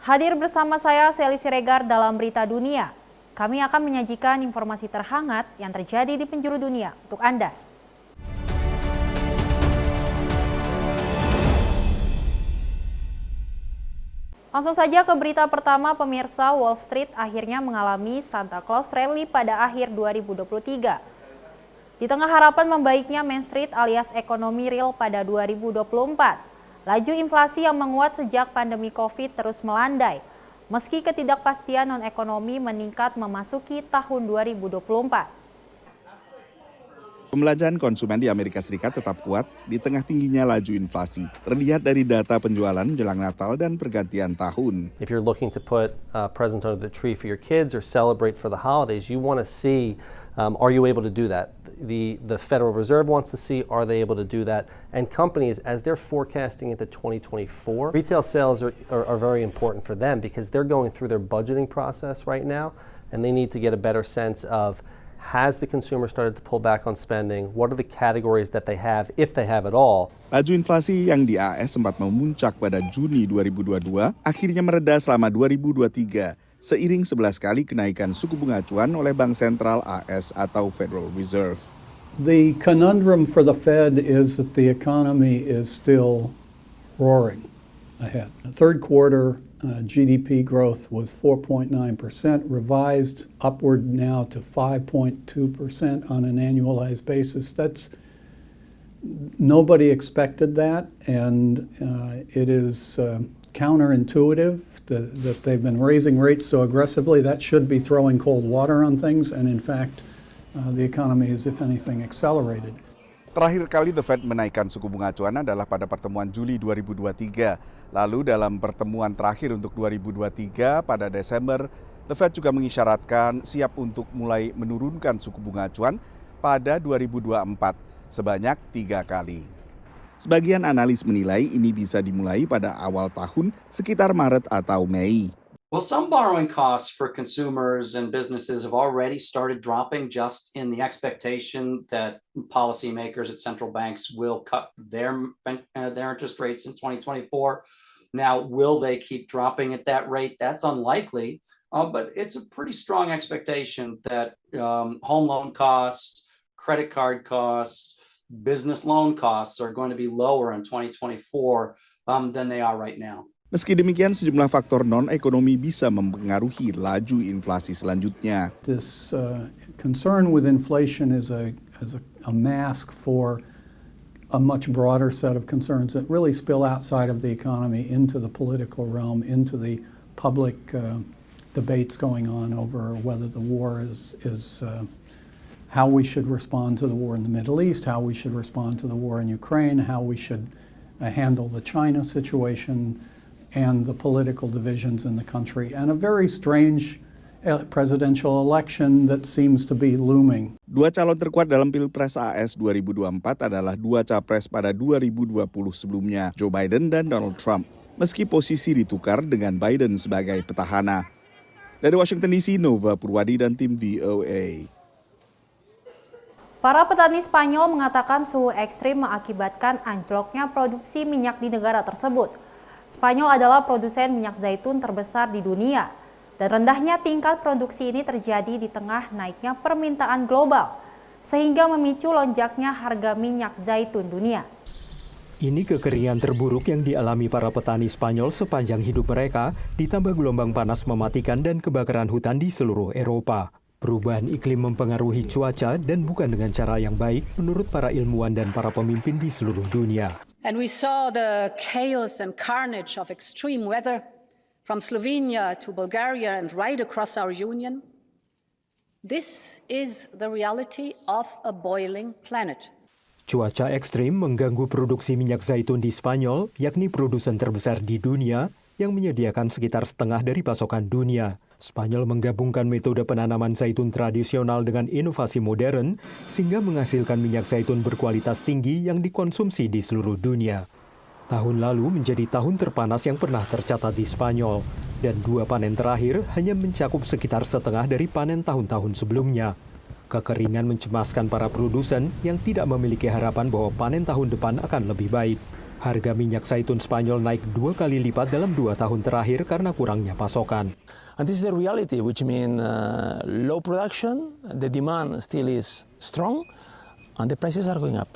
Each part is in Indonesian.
Hadir bersama saya, Sally Siregar, dalam Berita Dunia. Kami akan menyajikan informasi terhangat yang terjadi di penjuru dunia untuk Anda. Langsung saja ke berita pertama, pemirsa. Wall Street akhirnya mengalami Santa Claus Rally pada akhir 2023. Di tengah harapan membaiknya Main Street alias ekonomi real pada 2024, laju inflasi yang menguat sejak pandemi COVID terus melandai, meski ketidakpastian non-ekonomi meningkat memasuki tahun 2024. Pembelanjaan konsumen di Amerika Serikat tetap kuat di tengah tingginya laju inflasi, terlihat dari data penjualan jelang Natal dan pergantian tahun. If you're looking to put a present under the tree for your kids or celebrate for the holidays, you want to see, are you able to do that? The Federal Reserve wants to see, are they able to do that? And companies, as they're forecasting into 2024, retail sales are very important for them because they're going through their budgeting process right now, and they need to get a better sense of, has the consumer started to pull back on spending? What are the categories that they have, if they have at all? Laju inflasi yang di AS sempat memuncak pada Juni 2022, akhirnya mereda selama 2023, seiring 11 kali kenaikan suku bunga acuan oleh Bank Sentral AS atau Federal Reserve. The conundrum for the Fed is that the economy is still roaring ahead. Third quarter GDP growth was 4.9%, revised upward now to 5.2% on an annualized basis. That's nobody expected that, and it is counterintuitive that they've been raising rates so aggressively. That should be throwing cold water on things, and in fact, the economy is, if anything, accelerated. Terakhir kali The Fed menaikkan suku bunga acuan adalah pada pertemuan Juli 2023. Lalu dalam pertemuan terakhir untuk 2023 pada Desember, The Fed juga mengisyaratkan siap untuk mulai menurunkan suku bunga acuan pada 2024 sebanyak 3 kali. Sebagian analis menilai ini bisa dimulai pada awal tahun sekitar Maret atau Mei. Well, some borrowing costs for consumers and businesses have already started dropping just in the expectation that policymakers at central banks will cut their interest rates in 2024. Now, will they keep dropping at that rate? That's unlikely, but it's a pretty strong expectation that home loan costs, credit card costs, business loan costs are going to be lower in 2024 than they are right now. Meski demikian, sejumlah faktor non-ekonomi bisa mempengaruhi laju inflasi selanjutnya. This concern with inflation is a mask for a much broader set of concerns that really spill outside of the economy into the political realm, into the public debates going on over whether the war is how we should respond to the war in the Middle East, how we should respond to the war in Ukraine, how we should handle the China situation, and the political divisions in the country, and a very strange presidential election that seems to be looming. Dua calon terkuat dalam Pilpres AS 2024 adalah dua capres pada 2020 sebelumnya, Joe Biden dan Donald Trump, meski posisi ditukar dengan Biden sebagai petahana. Dari Washington DC, Nova Purwadi dan tim VOA. Para petani Spanyol mengatakan suhu ekstrim mengakibatkan anjloknya produksi minyak di negara tersebut. Spanyol adalah produsen minyak zaitun terbesar di dunia, dan rendahnya tingkat produksi ini terjadi di tengah naiknya permintaan global, sehingga memicu lonjaknya harga minyak zaitun dunia. Ini kekeringan terburuk yang dialami para petani Spanyol sepanjang hidup mereka, ditambah gelombang panas mematikan dan kebakaran hutan di seluruh Eropa. Perubahan iklim mempengaruhi cuaca dan bukan dengan cara yang baik menurut para ilmuwan dan para pemimpin di seluruh dunia. And we saw the chaos and carnage of extreme weather from Slovenia to Bulgaria and right across our union. This is the reality of a boiling planet. Cuaca ekstrim mengganggu produksi minyak zaitun di Spanyol, yakni produsen terbesar di dunia yang menyediakan sekitar setengah dari pasokan dunia. Spanyol menggabungkan metode penanaman zaitun tradisional dengan inovasi modern sehingga menghasilkan minyak zaitun berkualitas tinggi yang dikonsumsi di seluruh dunia. Tahun lalu menjadi tahun terpanas yang pernah tercatat di Spanyol, dan 2 panen terakhir hanya mencakup sekitar setengah dari panen tahun-tahun sebelumnya. Kekeringan mencemaskan para produsen yang tidak memiliki harapan bahwa panen tahun depan akan lebih baik. Harga minyak zaitun Spanyol naik 2 kali lipat dalam 2 tahun terakhir karena kurangnya pasokan. And this is the reality, which means low production, the demand still is strong, and the prices are going up.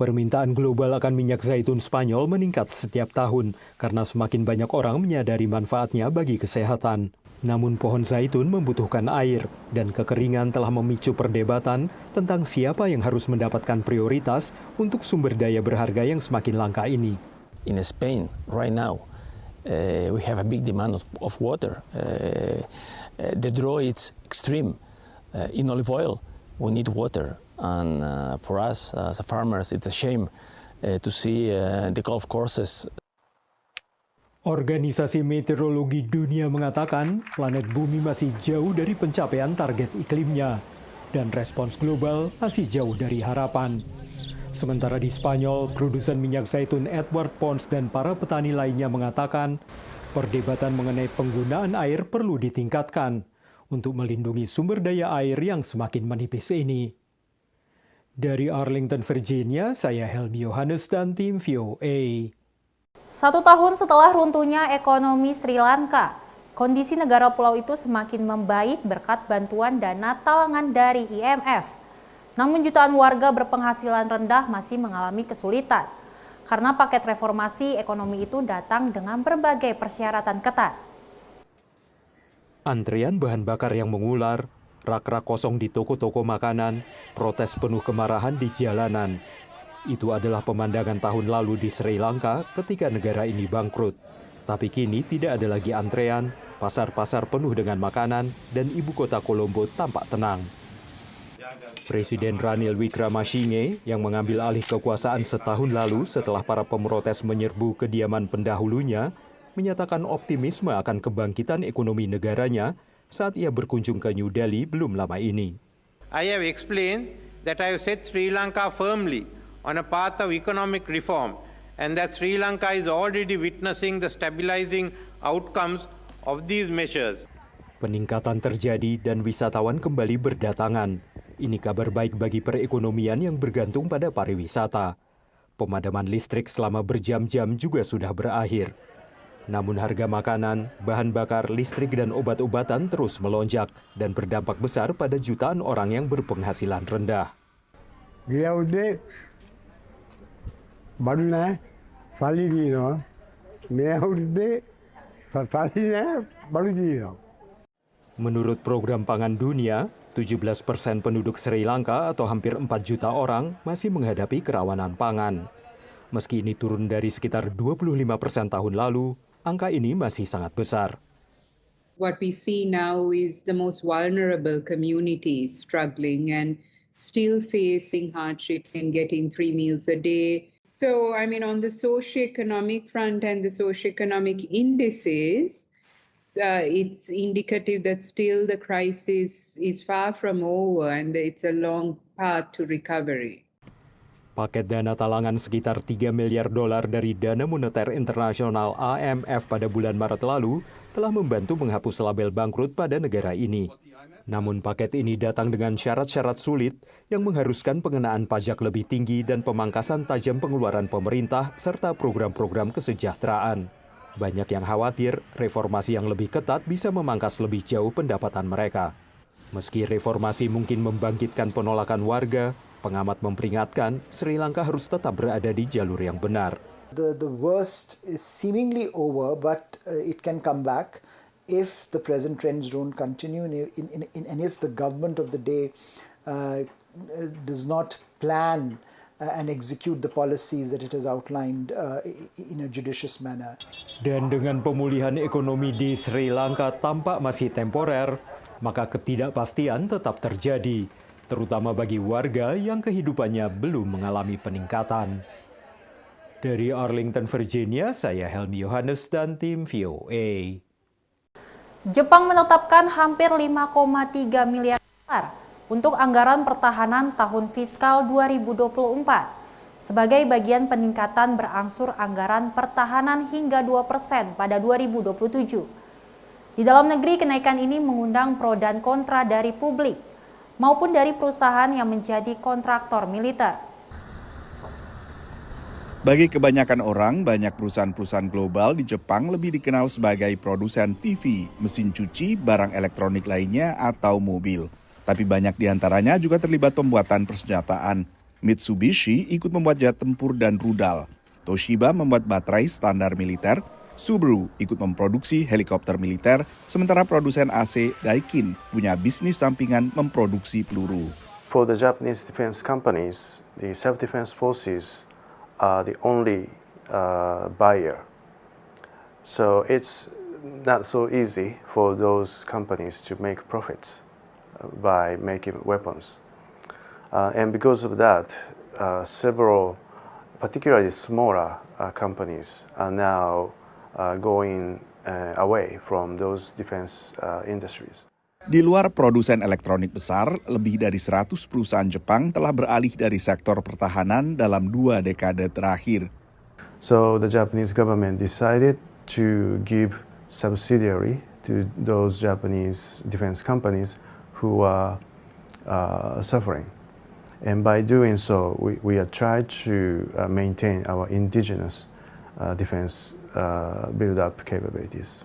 Permintaan global akan minyak zaitun Spanyol meningkat setiap tahun karena semakin banyak orang menyadari manfaatnya bagi kesehatan. Namun pohon zaitun membutuhkan air dan kekeringan telah memicu perdebatan tentang siapa yang harus mendapatkan prioritas untuk sumber daya berharga yang semakin langka ini. In Spain, right now, we have a big demand of water. The drought is extreme. In olive oil, we need water. And for us, as farmers, it's a shame to see the golf courses. Organisasi Meteorologi Dunia mengatakan planet Bumi masih jauh dari pencapaian target iklimnya dan respons global masih jauh dari harapan. Sementara di Spanyol, produsen minyak zaitun Edward Pons dan para petani lainnya mengatakan perdebatan mengenai penggunaan air perlu ditingkatkan untuk melindungi sumber daya air yang semakin menipis ini. Dari Arlington, Virginia, saya Helmi Yohanes dan tim VOA. 1 tahun setelah runtuhnya ekonomi Sri Lanka, kondisi negara pulau itu semakin membaik berkat bantuan dana talangan dari IMF. Namun jutaan warga berpenghasilan rendah masih mengalami kesulitan karena paket reformasi ekonomi itu datang dengan berbagai persyaratan ketat. Antrean bahan bakar yang mengular, rak-rak kosong di toko-toko makanan, protes penuh kemarahan di jalanan. Itu adalah pemandangan tahun lalu di Sri Lanka ketika negara ini bangkrut. Tapi kini tidak ada lagi antrean, pasar-pasar penuh dengan makanan, dan ibu kota Colombo tampak tenang. Presiden Ranil Wickremesinghe yang mengambil alih kekuasaan setahun lalu setelah para pemrotes menyerbu kediaman pendahulunya, menyatakan optimisme akan kebangkitan ekonomi negaranya saat ia berkunjung ke New Delhi belum lama ini. I have explained that I have set Sri Lanka firmly on a path of economic reform and that Sri Lanka is already witnessing the stabilizing outcomes of these measures. Peningkatan terjadi dan wisatawan kembali berdatangan. Ini kabar baik bagi perekonomian yang bergantung pada pariwisata. Pemadaman listrik selama berjam-jam juga sudah berakhir. Namun harga makanan, bahan bakar, listrik, dan obat-obatan terus melonjak dan berdampak besar pada jutaan orang yang berpenghasilan rendah. Menurut Program Pangan Dunia, 17% penduduk Sri Lanka atau hampir 4 juta orang masih menghadapi kerawanan pangan. Meski ini turun dari sekitar 25% tahun lalu, angka ini masih sangat besar. What we see now is the most vulnerable communities struggling and still facing hardships in getting 3 meals a day. So, on the socioeconomic front and the socioeconomic indices, it's indicative that still the crisis is far from over and it's a long path to recovery. Paket dana talangan sekitar $3 miliar dari Dana Moneter Internasional IMF pada bulan Maret lalu telah membantu menghapus label bangkrut pada negara ini. Namun paket ini datang dengan syarat-syarat sulit yang mengharuskan pengenaan pajak lebih tinggi dan pemangkasan tajam pengeluaran pemerintah serta program-program kesejahteraan. Banyak yang khawatir reformasi yang lebih ketat bisa memangkas lebih jauh pendapatan mereka. Meski reformasi mungkin membangkitkan penolakan warga, pengamat memperingatkan Sri Lanka harus tetap berada di jalur yang benar. The worst is seemingly over, but it can come back if the present trends don't continue and if the government of the day does not plan and execute the policies that it has outlined in a judicious manner. Dan dengan pemulihan ekonomi di Sri Lanka tampak masih temporer, maka ketidakpastian tetap terjadi, terutama bagi warga yang kehidupannya belum mengalami peningkatan. Dari Arlington, Virginia, saya Helmi Yohanes dan tim VOA. Jepang menetapkan hampir 5,3 miliar dolar untuk anggaran pertahanan tahun fiskal 2024 sebagai bagian peningkatan berangsur anggaran pertahanan hingga 2% pada 2027. Di dalam negeri, kenaikan ini mengundang pro dan kontra dari publik maupun dari perusahaan yang menjadi kontraktor militer. Bagi kebanyakan orang, banyak perusahaan-perusahaan global di Jepang lebih dikenal sebagai produsen TV, mesin cuci, barang elektronik lainnya, atau mobil. Tapi banyak di antaranya juga terlibat pembuatan persenjataan. Mitsubishi ikut membuat jet tempur dan rudal. Toshiba membuat baterai standar militer. Subaru ikut memproduksi helikopter militer, sementara produsen AC Daikin punya bisnis sampingan memproduksi peluru. For the Japanese defense companies, the self-defense forces are the only buyer. So it's not so easy for those companies to make profits by making weapons. And because of that, several, particularly smaller companies, are now going away from those defense industries. Di luar produsen elektronik besar, lebih dari 100 perusahaan Jepang telah beralih dari sektor pertahanan dalam 2 dekade terakhir. So the Japanese government decided to give subsidiary to those Japanese defense companies who are suffering. And by doing so, we are trying to maintain our indigenous defense build-up capabilities.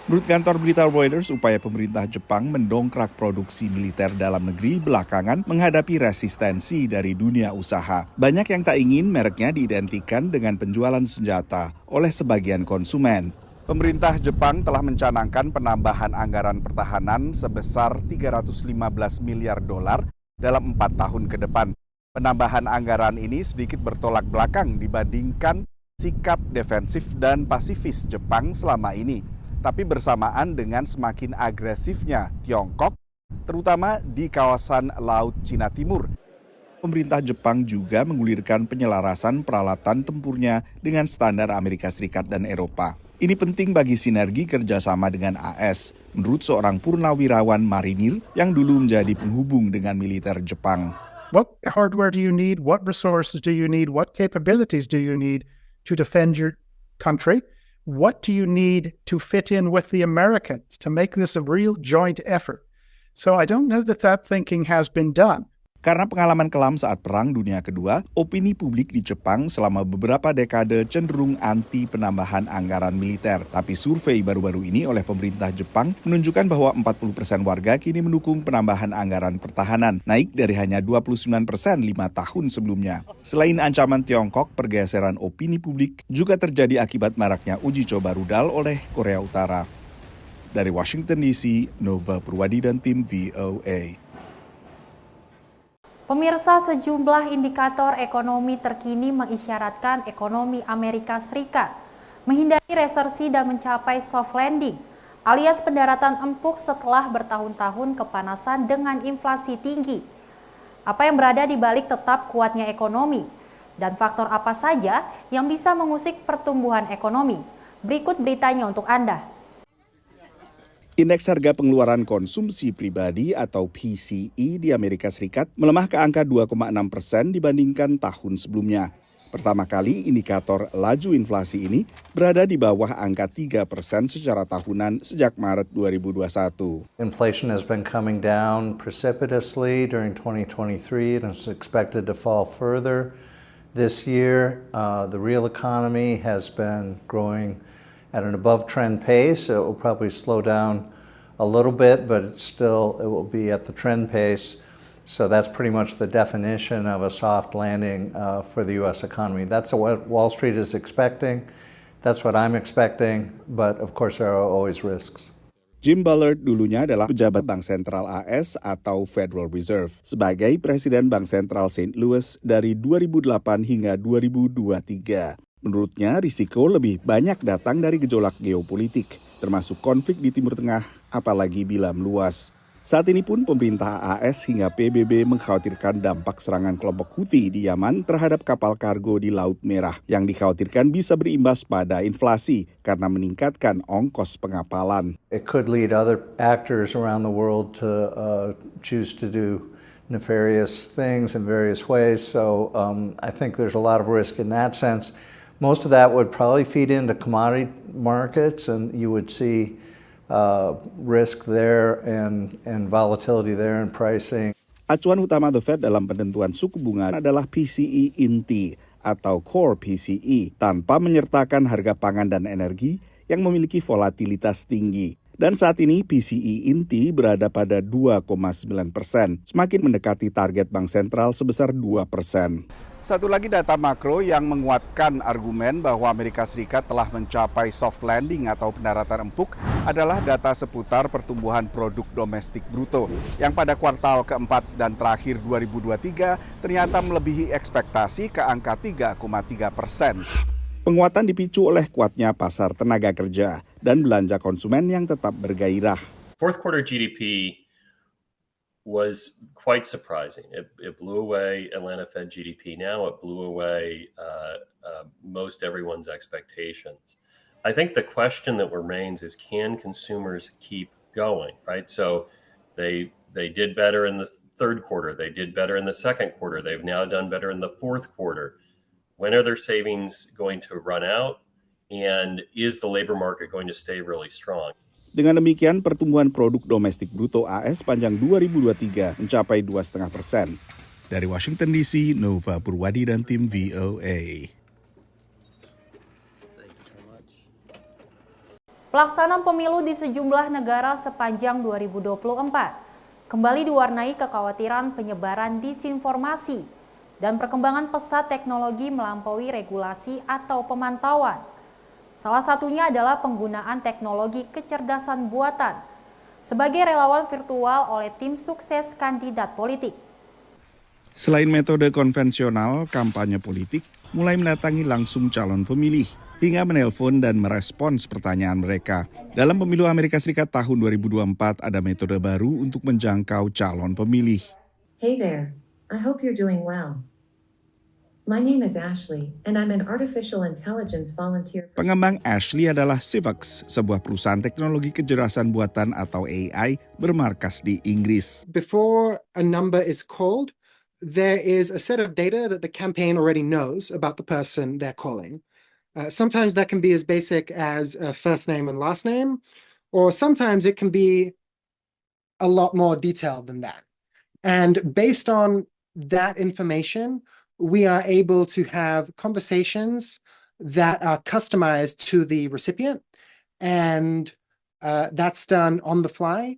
Menurut kantor berita Reuters, upaya pemerintah Jepang mendongkrak produksi militer dalam negeri belakangan menghadapi resistensi dari dunia usaha. Banyak yang tak ingin mereknya diidentikan dengan penjualan senjata oleh sebagian konsumen. Pemerintah Jepang telah mencanangkan penambahan anggaran pertahanan sebesar 315 miliar dolar dalam 4 tahun ke depan. Penambahan anggaran ini sedikit bertolak belakang dibandingkan sikap defensif dan pasifis Jepang selama ini. Tapi bersamaan dengan semakin agresifnya Tiongkok, terutama di kawasan Laut Cina Timur. Pemerintah Jepang juga menggulirkan penyelarasan peralatan tempurnya dengan standar Amerika Serikat dan Eropa. Ini penting bagi sinergi kerjasama dengan AS, menurut seorang purnawirawan marinir yang dulu menjadi penghubung dengan militer Jepang. What hardware do you need? What resources do you need? What capabilities do you need to defend your country? What do you need to fit in with the Americans to make this a real joint effort? So I don't know that thinking has been done. Karena pengalaman kelam saat Perang Dunia Kedua, opini publik di Jepang selama beberapa dekade cenderung anti penambahan anggaran militer. Tapi survei baru-baru ini oleh pemerintah Jepang menunjukkan bahwa 40% warga kini mendukung penambahan anggaran pertahanan, naik dari hanya 29% 5 tahun sebelumnya. Selain ancaman Tiongkok, pergeseran opini publik juga terjadi akibat maraknya uji coba rudal oleh Korea Utara. Dari Washington DC, Nova Purwadi dan tim VOA. Pemirsa, sejumlah indikator ekonomi terkini mengisyaratkan ekonomi Amerika Serikat menghindari resesi dan mencapai soft landing, alias pendaratan empuk setelah bertahun-tahun kepanasan dengan inflasi tinggi. Apa yang berada di balik tetap kuatnya ekonomi, dan faktor apa saja yang bisa mengusik pertumbuhan ekonomi? Berikut beritanya untuk Anda. Indeks harga pengeluaran konsumsi pribadi atau PCE di Amerika Serikat melemah ke angka 2,6% dibandingkan tahun sebelumnya. Pertama kali indikator laju inflasi ini berada di bawah angka 3% secara tahunan sejak Maret 2021. Inflation has been coming down precipitously during 2023 and is expected to fall further this year. The real economy has been growing at an above-trend pace. It will probably slow down a little bit, but it will be at the trend pace. So that's pretty much the definition of a soft landing for the U.S. economy. That's what Wall Street is expecting. That's what I'm expecting, but of course there are always risks. Jim Bullard dulunya adalah pejabat Bank Sentral AS atau Federal Reserve sebagai Presiden Bank Sentral St. Louis dari 2008 hingga 2023. Menurutnya, risiko lebih banyak datang dari gejolak geopolitik, termasuk konflik di Timur Tengah, apalagi bila meluas. Saat ini pun pemerintah AS hingga PBB mengkhawatirkan dampak serangan kelompok Houthi di Yaman terhadap kapal kargo di Laut Merah, yang dikhawatirkan bisa berimbas pada inflasi karena meningkatkan ongkos pengapalan. It could lead other actors around the world to choose to do nefarious things in various ways, so I think there's a lot of risk in that sense. Most of that would probably feed into commodity markets, and you would see risk there and volatility there in pricing. Acuan utama The Fed dalam penentuan suku bunga adalah PCE inti atau Core PCE tanpa menyertakan harga pangan dan energi yang memiliki volatilitas tinggi. Dan saat ini PCE inti berada pada 2,9%, semakin mendekati target Bank Sentral sebesar 2%. Satu lagi data makro yang menguatkan argumen bahwa Amerika Serikat telah mencapai soft landing atau pendaratan empuk adalah data seputar pertumbuhan produk domestik bruto yang pada kuartal keempat dan terakhir 2023 ternyata melebihi ekspektasi ke angka 3,3%. Penguatan dipicu oleh kuatnya pasar tenaga kerja dan belanja konsumen yang tetap bergairah. Fourth quarter GDP was quite surprising. It blew away Atlanta Fed GDP. Now it blew away most everyone's expectations. I think the question that remains is, can consumers keep going, right? So they did better in the third quarter. They did better in the second quarter. They've now done better in the fourth quarter. When are their savings going to run out? And is the labor market going to stay really strong? Dengan demikian, pertumbuhan produk domestik bruto AS sepanjang 2023 mencapai 2,5%. Dari Washington DC, Nova Purwadi dan tim VOA. Pelaksanaan pemilu di sejumlah negara sepanjang 2024 kembali diwarnai kekhawatiran penyebaran disinformasi dan perkembangan pesat teknologi melampaui regulasi atau pemantauan. Salah satunya adalah penggunaan teknologi kecerdasan buatan sebagai relawan virtual oleh tim sukses kandidat politik. Selain metode konvensional, kampanye politik mulai mendatangi langsung calon pemilih hingga menelpon dan merespons pertanyaan mereka. Dalam pemilu Amerika Serikat tahun 2024 ada metode baru untuk menjangkau calon pemilih. Hey there, I hope you're doing well. My name is Ashley, and I'm an artificial intelligence volunteer. Pengembang Ashley adalah Civex, sebuah perusahaan teknologi kecerdasan buatan atau AI bermarkas di Inggris. Before a number is called, there is a set of data that the campaign already knows about the person they're calling. Sometimes that can be as basic as a first name and last name, or sometimes it can be a lot more detailed than that. And based on that information, we are able to have conversations that are customized to the recipient, and that's done on the fly.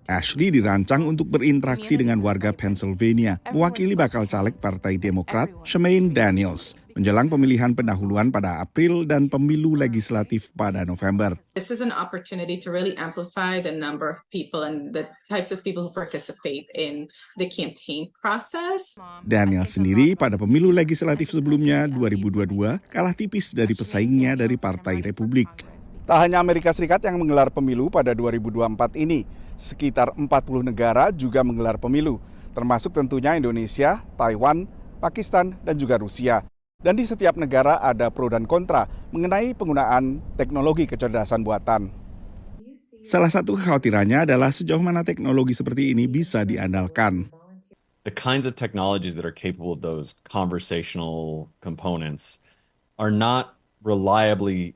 Ashley dirancang untuk berinteraksi dengan warga Pennsylvania, mewakili bakal caleg Partai Demokrat, Shemaine Daniels, menjelang pemilihan pendahuluan pada April dan pemilu legislatif pada November. This is an opportunity to really amplify the number of people and the types of people who participate in the campaign process. Daniels sendiri pada pemilu legislatif sebelumnya 2022 kalah tipis dari pesaingnya dari Partai Republik. Tak hanya Amerika Serikat yang menggelar pemilu pada 2024 ini, sekitar 40 negara juga menggelar pemilu, termasuk tentunya Indonesia, Taiwan, Pakistan, dan juga Rusia. Dan di setiap negara ada pro dan kontra mengenai penggunaan teknologi kecerdasan buatan. Salah satu kekhawatirannya adalah sejauh mana teknologi seperti ini bisa diandalkan. The kinds of technologies that are capable of those conversational components are not reliably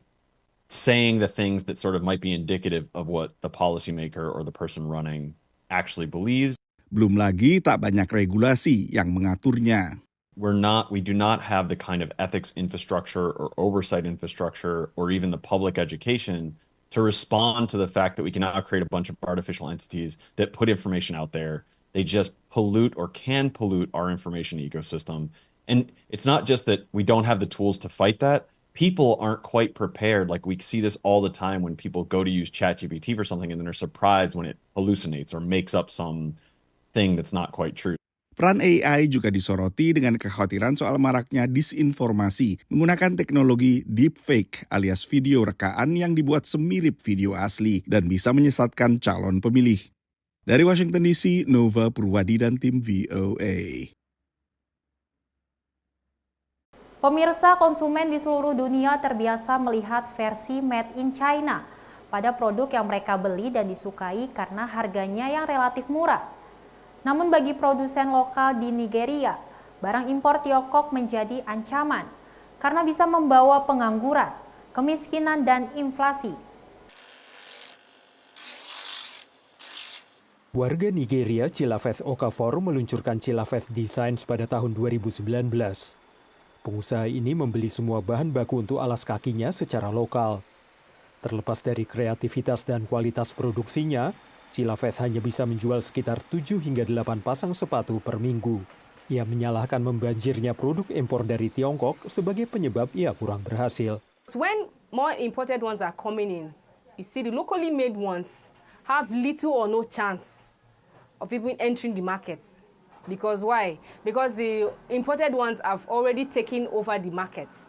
saying the things that sort of might be indicative of what the policymaker or the person running actually believes. Belum lagi tak banyak regulasi yang mengaturnya. We do not have the kind of ethics infrastructure or oversight infrastructure or even the public education to respond to the fact that we can now create a bunch of artificial entities that put information out there. They just pollute or can pollute our information ecosystem. And it's not just that we don't have the tools to fight that. People aren't quite prepared. Like we see this all the time when people go to use ChatGPT for something and then are surprised when it hallucinates or makes up some thing that's not quite true. Peran AI juga disoroti dengan kekhawatiran soal maraknya disinformasi menggunakan teknologi deepfake alias video rekaan yang dibuat semirip video asli dan bisa menyesatkan calon pemilih. Dari Washington DC, Nova Purwadi dan tim VOA. Pemirsa, konsumen di seluruh dunia terbiasa melihat versi made in China pada produk yang mereka beli dan disukai karena harganya yang relatif murah. Namun bagi produsen lokal di Nigeria, barang impor Tiongkok menjadi ancaman karena bisa membawa pengangguran, kemiskinan, dan inflasi. Warga Nigeria, Chilafeth Okafor, meluncurkan Chilafeth Designs pada tahun 2019. Pengusaha ini membeli semua bahan baku untuk alas kakinya secara lokal. Terlepas dari kreativitas dan kualitas produksinya, Cilafet hanya bisa menjual sekitar 7 hingga 8 pasang sepatu per minggu. Ia menyalahkan membanjirnya produk impor dari Tiongkok sebagai penyebab ia kurang berhasil. When more imported ones are coming in, you see the locally made ones have little or no chance of even entering the market. Because why? Because the imported ones have already taken over the markets.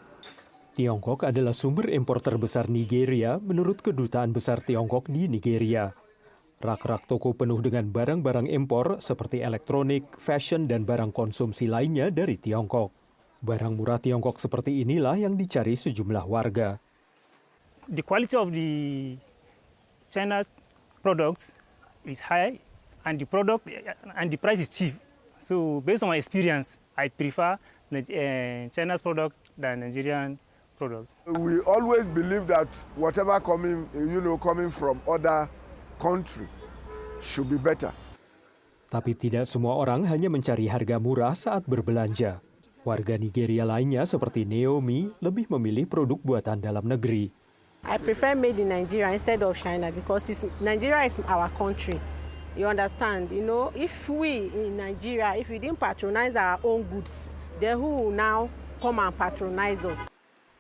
Tiongkok adalah sumber impor terbesar Nigeria menurut Kedutaan Besar Tiongkok di Nigeria. Rak-rak toko penuh dengan barang-barang impor seperti elektronik, fashion, dan barang konsumsi lainnya dari Tiongkok. Barang murah Tiongkok seperti inilah yang dicari sejumlah warga. The quality of the China's products is high and the price is cheap. So based on my experience, I prefer China's product than Nigerian products. We always believe that whatever coming from other country should be better. Tapi tidak semua orang hanya mencari harga murah saat berbelanja. Warga Nigeria lainnya seperti Naomi lebih memilih produk buatan dalam negeri. I prefer made in Nigeria instead of China because Nigeria is our country. You understand? You know, if we in Nigeria, if we didn't patronize our own goods, then who will now come and patronize us?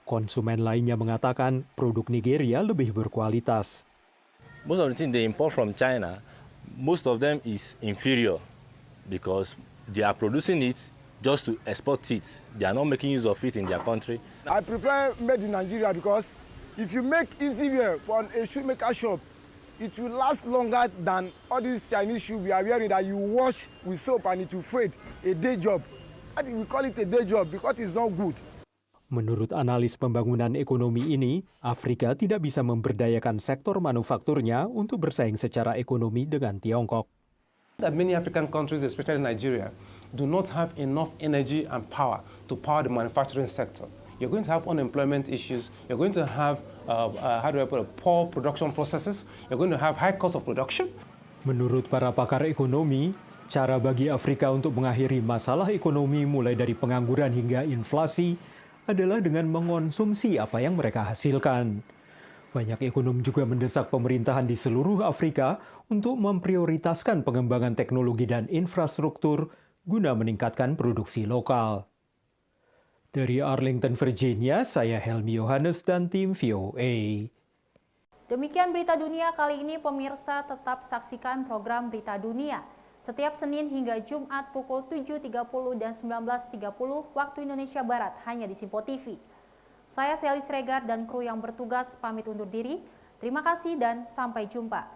Konsumen lainnya mengatakan produk Nigeria lebih berkualitas. Most of the things they import from China, most of them is inferior because they are producing it just to export it. They are not making use of it in their country. I prefer made in Nigeria because if you make easy wear from a shoemaker shop, it will last longer than all these Chinese shoes we are wearing that you wash with soap and it will fade. A day job. I think we call it a day job because it's not good. Menurut analis pembangunan ekonomi ini, Afrika tidak bisa memberdayakan sektor manufakturnya untuk bersaing secara ekonomi dengan Tiongkok. That many African countries, especially Nigeria, do not have enough energy and power to power the manufacturing sector. You're going to have unemployment issues. You're going to have, poor production processes. You're going to have high cost of production. Menurut para pakar ekonomi, cara bagi Afrika untuk mengakhiri masalah ekonomi mulai dari pengangguran hingga inflasi adalah dengan mengonsumsi apa yang mereka hasilkan. Banyak ekonom juga mendesak pemerintahan di seluruh Afrika untuk memprioritaskan pengembangan teknologi dan infrastruktur guna meningkatkan produksi lokal. Dari Arlington, Virginia, saya Helmi Yohanes dan tim VOA. Demikian berita dunia kali ini, pemirsa. Tetap saksikan program Berita Dunia setiap Senin hingga Jumat pukul 7.30 dan 19.30 waktu Indonesia Barat hanya di Simpo TV. Saya Selis Regar dan kru yang bertugas pamit undur diri. Terima kasih dan sampai jumpa.